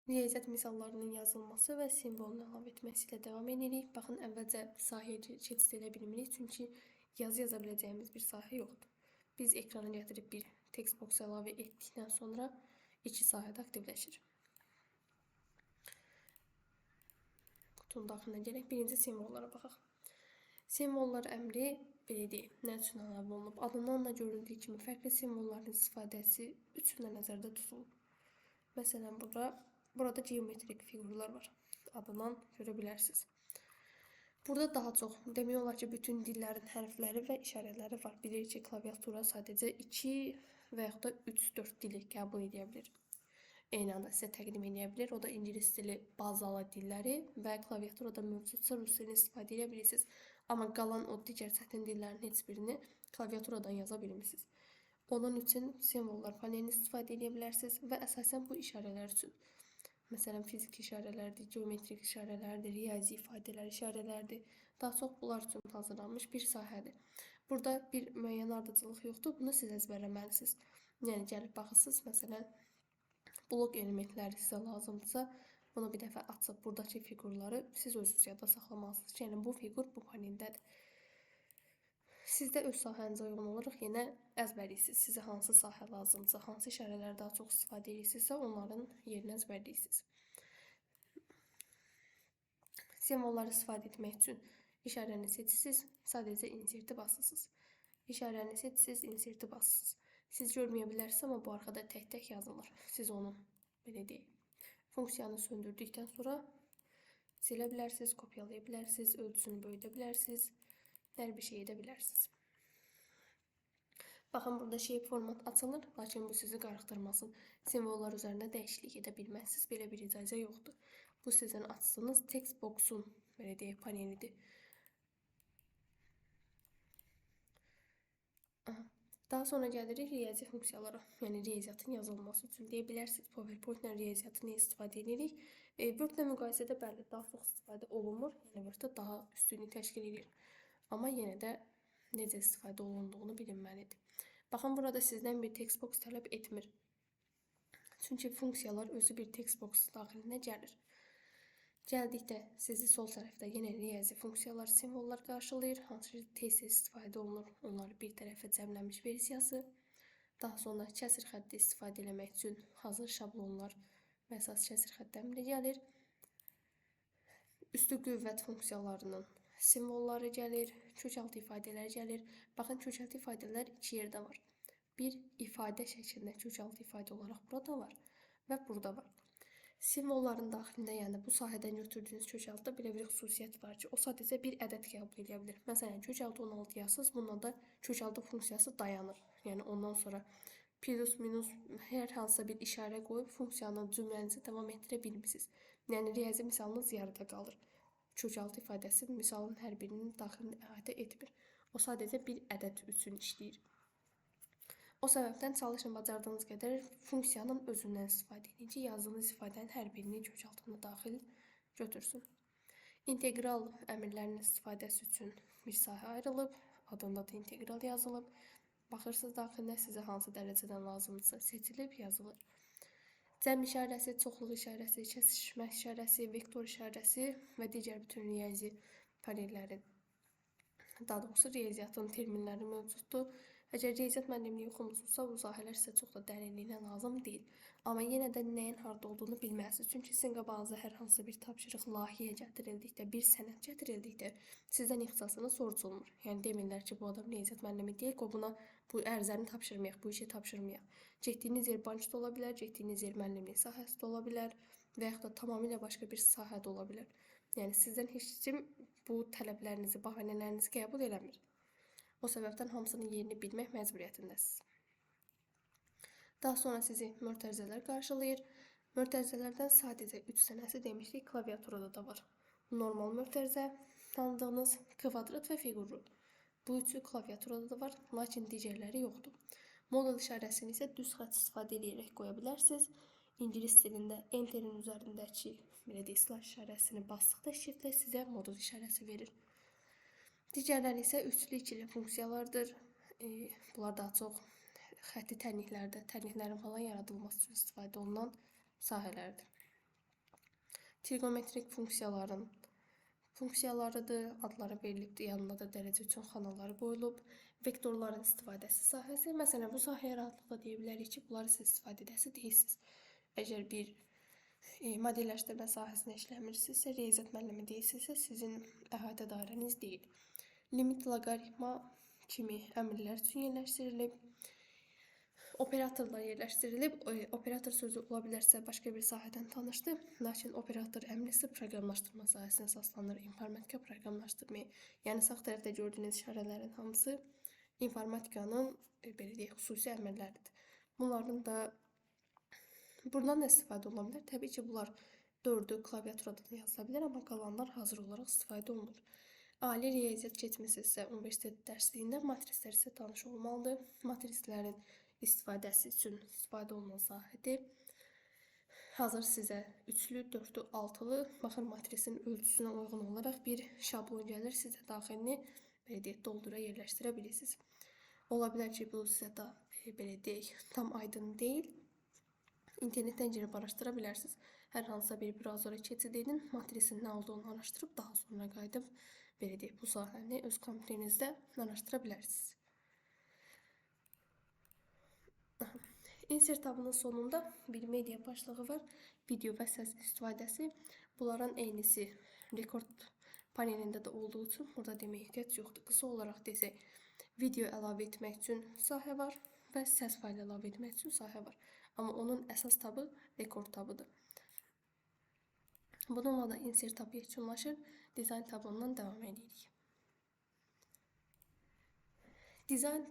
Riyaziyyat misallarının yazılması və simvolunu əlavə etməsi ilə davam edirik. Baxın, əvvəlcə sahəyə keçid edə bilmirik, çünki yazı yaza biləcəyimiz bir sahə yoxdur. Biz ekrana gətirib bir text box əlavə etdikdən sonra iki sahədə aktivləşir. Qutunun daxilinə gələk, birinci simvollara baxaq. Simvollar əmri belə deyil, nə üçün əlavə olunub? Adından da görüldüyü kimi fərqli simvolların istifadəsi üçün də nəzərdə tutulub. Məsələn, burada geometrik figurlar var. Adından görə bilərsiniz. Burada daha çox, demək olar ki, bütün dillərin hərfləri və işarələri var. Bilirik ki, klaviatura sadəcə 2 və yaxud da 3-4 dili qəbul edə bilir. Eyni anda sizə təqdim edə bilir. O da ingilis dili, bazalı dilləri və klaviaturada mövcudsa rus dilini istifadə edə bilirsiniz. Amma qalan o digər çətin dillərin heç birini klaviaturadan yaza bilmirsiniz. Onun üçün simvollar panelini istifadə edə bilərsiniz və əsasən bu işarələr üçün. Məsələn, fiziki işarələrdir, geometrik işarələrdir, riyazi ifadələr işarələrdir. Daha çox bunlar üçün hazırlanmış bir sahədir. Burada bir müəyyən ardıcıllıq yoxdur, bunu siz əzbərləməlisiniz. Yəni, gəlib baxırsınız, məsələn, blok elementləri sizə lazımdırsa, bunu bir dəfə açıb buradakı figurları siz özünüz yadda saxlamalısınız ki, yəni bu figur bu paneldədir. Siz də öz sahənizə uyğun olaraq yenə əzbərləyirsiniz. Sizə hansı sahə lazımdırsa, hansı işarələri daha çox istifadə edirsinizsə, onların yerini əzbərləyirsiniz. Simvolları istifadə etmək üçün işarəni seçirsiniz, sadəcə inserti basırsınız. İşarəni seçirsiniz, inserti basırsınız. Siz görməyə bilərsiniz, amma bu arxada tək-tək yazılır. Siz onu, belə deyək, funksiyanı söndürdükdən sonra silə bilərsiniz, kopyalaya bilərsiniz, ölçüsünü böyüdə bilərsiniz, hər bir şey edə bilərsiniz. Baxın, burada shape format açılır, lakin bu sizi qarışdırmasın. Simvollar üzərində dəyişiklik edə bilməzsiniz, belə bir icazə yoxdur. Bu sizin açdığınız text box'un, belə deyək, panelidir. Daha sonra gəlirik riyazi funksiyalara, yəni riyaziyyatın yazılması üçün. Deyə bilərsiniz, PowerPoint-lə riyaziyyatı niyə istifadə edirik? Word-lə müqayisədə bəli, daha çox istifadə olunmur, yəni Word-da daha üstünlük təşkil edir. Amma yenə də necə istifadə olunduğunu bilinməlidir. Baxın, burada sizdən bir text box tələb etmir. Çünki funksiyalar özü bir text box daxilinə gəlir. Gəldikdə sizi sol tərəfdə yenə riyazi funksiyalar, simvollar qarşılayır. Hansı ki, tez-tez istifadə olunur. Onları bir tərəfə cəmlənmiş versiyası. Daha sonra kəsr xətti istifadə etmək üçün hazır şablonlar və əsas kəsr xətti əmri gəlir. Üstü qüvvət funksiyalarının simvolları gəlir, kökaltı ifadələr gəlir. Baxın, kökaltı ifadələr iki yerdə var. Bir ifadə şəklində kökaltı ifadə olaraq burada var və burada var. Simvolların daxilində, yəni bu sahədən götürdüyünüz kökaltda belə bir xüsusiyyət var ki, o sadəcə bir ədəd qəbul edə bilir. Məsələn, kökaltı 16 yazsınız, bununla da kökaltı funksiyası dayanır. Yəni ondan sonra plus, minus, hər hansısa bir işarə qoyub funksiyanı, cümlənizi davam etdirə bilmirsiniz. Yəni riyazi misalınız yarıda qalır. Kökaltı ifadəsi misalın hər birinin daxilini əhatə etmir. O sadəcə bir ədəd üçün işləyir. O səbəbdən çalışın bacardığınız qədər funksiyanın özündən istifadə edin ki, yazdığınız ifadənin hər birini kökaltına daxil götürsün. İntegral əmrlərinin istifadəsi üçün bir sahə ayrılıb, adında da integral yazılıb. Baxırsınız daxilinə sizə hansı dərəcədən lazımdırsa seçilib yazılır. Cəm işarəsi, çoxluq işarəsi, kəsişmə işarəsi, vektor işarəsi və digər bütün riyazi panellərin, daha doğrusu riyaziyyatın terminləri mövcuddur. Əgər riyaziyyat müəllimliyi oxumusunuzsa, bu sahələr sizə çox da dərinliyinə lazım deyil. Amma yenə də nəyin harda olduğunu bilməlisiniz. Çünki sizin qabağınıza hər hansı bir tapşırıq, layihəyə gətirildikdə, bir sənəd gətirildikdə sizdən ixtisasını soruşulmur. Yəni demirlər ki, bu adam riyaziyyat müəllimi deyil, buna bu ərizəni tapşırmayaq, bu işi tapşırmayaq. Getdiyiniz yer bankda ola bilər, getdiyiniz yer müəllimlik sahəsində ola bilər və yaxud da tamamilə başqa bir sahədə ola bilər. Yəni sizdən heç kim bu tələblərinizi, bahanələrinizi qəbul eləmir. O səbəbdən hamısının yerini bilmək məcburiyyətindəsiniz. Daha sonra sizi mötərizələr qarşılayır. Mötərizələrdən sadəcə 3 dənəsi demişdik, klaviaturada da var. Normal mötərizə, tanıdığınız kvadrat və fiqurlu. Bu üçü klaviaturada da var, lakin digərləri yoxdur. Modul işarəsini isə düz xətt istifadə edərək qoya bilərsiniz. İngilis dilində enterin üzərindəki belə deyək, slash işarəsini basdıqda shiftlə sizə modul işarəsi verir. Digərləri isə üçlü ikili funksiyalardır. Bunlar daha çox xətti tənliklərdə, tənliklərin falan yaradılması üçün istifadə olunan sahələrdir. trigonometrik funksiyalarıdır, adları verilibdir, yanında da dərəcə üçün xanaları qoyulub. Vektorların istifadəsi sahəsi, məsələn, bu sahəyə rahatlıqla deyə bilərik ki, bunları siz istifadədəsi deyilsiniz. Əgər bir modelləşdirmə sahəsində işləmirsinizsə, riyaziyyat müəllimi deyilsinizsə, sizin əhatə dairəniz deyil. Limit, loqaritma kimi əmrlər üçün yerləşdirilib. Operatorlar yerləşdirilib. Operator sözü ola bilərsə başqa bir sahədən tanışdı. Lakin operator əmrisi proqramlaşdırma sahəsinə əsaslanır. İnformatika proqramlaşdırmaya. Yəni sağ tərəfdə gördüyünüz işarələrin hamısı informatikanın belə deyək, xüsusi əmrləridir. Bunların da buradan da istifadə ola bilər. Təbii ki, bunlar 4-ü klaviaturadan yazıla bilər, amma qalanlar hazır olaraq istifadə olunur. Ali riyaziyyat keçmisinizsə, universitet dərsliyində matrislər isə tanış olmalıdır. Matrislərin istifadəsi üçün istifadə olunan sahədir. Hazır sizə üçlü, dördlü, altılı, baxın matrisin ölçüsünə uyğun olaraq bir şablon gəlir, sizə daxilini belə deyək, doldura yerləşdirə bilirsiniz. Ola bilər ki, bu sizə da belə deyək, tam aydın deyil. İnternetdən girib araşdıra bilərsiniz. Hər hansısa bir brauzora keçid edin, matrisin nə olduğunu araşdırıb, daha sonra qayıdıb belə deyək, bu sahəni öz kompüterinizdə araşdıra bilərsiniz. Insert tabının sonunda bir media başlığı var. Video və səs istifadəsi. Bunların eynisi rekord panelində də olduğu üçün burada deməyə ehtiyac yoxdur. Qısa olaraq desək, video əlavə etmək üçün sahə var və səs faylı əlavə etmək üçün sahə var. Amma onun əsas tabı rekord tabıdır. Bununla da insert tabı yekunlaşır. Dizayn tabından davam edirik. Dizayn